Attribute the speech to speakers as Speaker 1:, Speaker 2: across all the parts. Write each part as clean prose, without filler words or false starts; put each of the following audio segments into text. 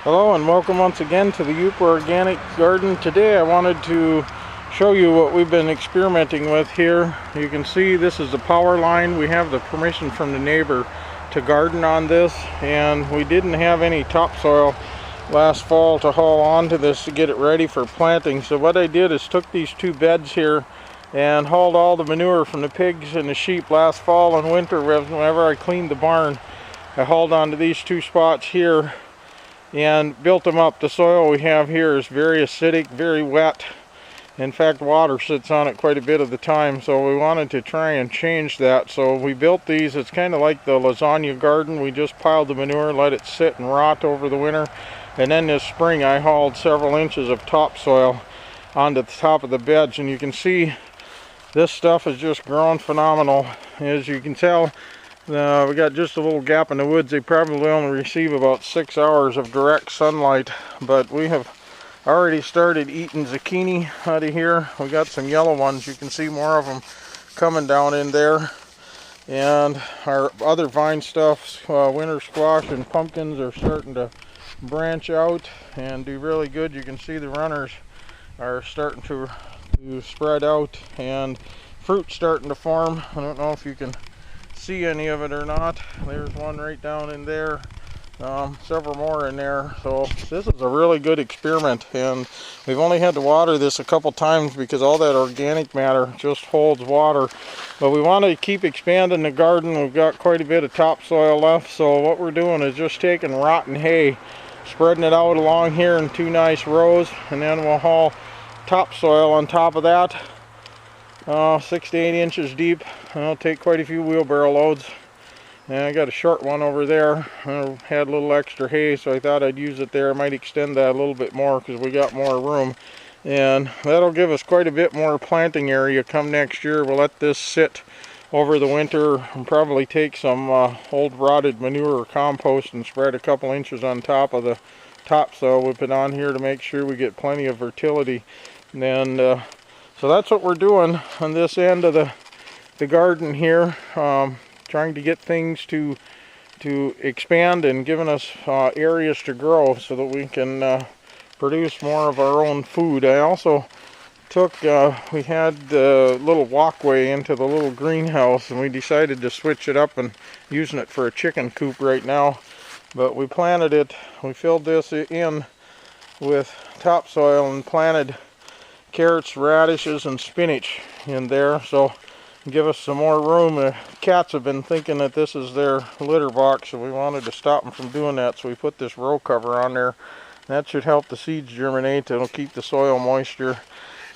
Speaker 1: Hello and welcome once again to the Yupa Organic Garden. Today I wanted to show you what we've been experimenting with here. You can see this is the power line. We have the permission from the neighbor to garden on this, and we didn't have any topsoil last fall to haul onto this to get it ready for planting. So what I did is took these two beds here and hauled all the manure from the pigs and the sheep last fall and winter. Whenever I cleaned the barn, I hauled onto these two spots here and built them up. The soil we have here is very acidic, very wet. In fact, water sits on it quite a bit of the time, so we wanted to try and change that. So we built these. It's kind of like the lasagna garden. We just piled the manure, let it sit and rot over the winter, and then this spring I hauled several inches of topsoil onto the top of the beds, and you can see this stuff is just growing phenomenal. As you can tell, we got just a little gap in the woods. They probably only receive about 6 hours of direct sunlight, but we have already started eating zucchini out of here. We got some yellow ones. You can see more of them coming down in there. And our other vine stuff, winter squash and pumpkins, are starting to branch out and do really good. You can see the runners are starting to spread out, and fruit starting to form. I don't know if you can see any of it or not. There's one right down in there, several more in there. So this is a really good experiment, and we've only had to water this a couple times because all that organic matter just holds water. But we want to keep expanding the garden. We've got quite a bit of topsoil left, so what we're doing is just taking rotten hay, spreading it out along here in two nice rows, and then we'll haul topsoil on top of that, 6 to 8 inches deep. I'll take quite a few wheelbarrow loads. And I got a short one over there. I had a little extra hay, so I thought I'd use it there. I might extend that a little bit more because we got more room, and that'll give us quite a bit more planting area come next year. We'll let this sit over the winter and probably take some old rotted manure or compost and spread a couple inches on top of the topsoil we put on here to make sure we get plenty of fertility. And so that's what we're doing on this end of the garden here, trying to get things to expand and giving us areas to grow so that we can produce more of our own food. I also took, we had the little walkway into the little greenhouse, and we decided to switch it up and using it for a chicken coop right now. But we planted it, we filled this in with topsoil and planted carrots, radishes, and spinach in there, so give us some more room. The cats have been thinking that this is their litter box, so we wanted to stop them from doing that, so we put this row cover on there. That should help the seeds germinate. It'll keep the soil moisture.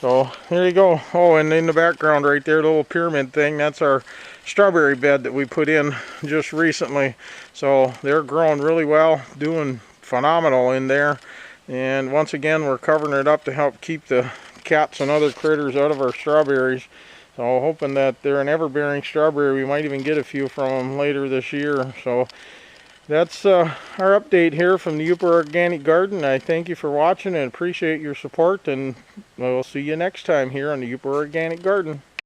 Speaker 1: So here you go. Oh, and in the background right there, the little pyramid thing, that's our strawberry bed that we put in just recently. So they're growing really well, doing phenomenal in there. And once again, we're covering it up to help keep the cats and other critters out of our strawberries. So hoping that they're an ever-bearing strawberry. We might even get a few from them later this year. So that's our update here from the Yupa Organic Garden. I thank you for watching and appreciate your support, and we'll see you next time here on the Yupa Organic Garden.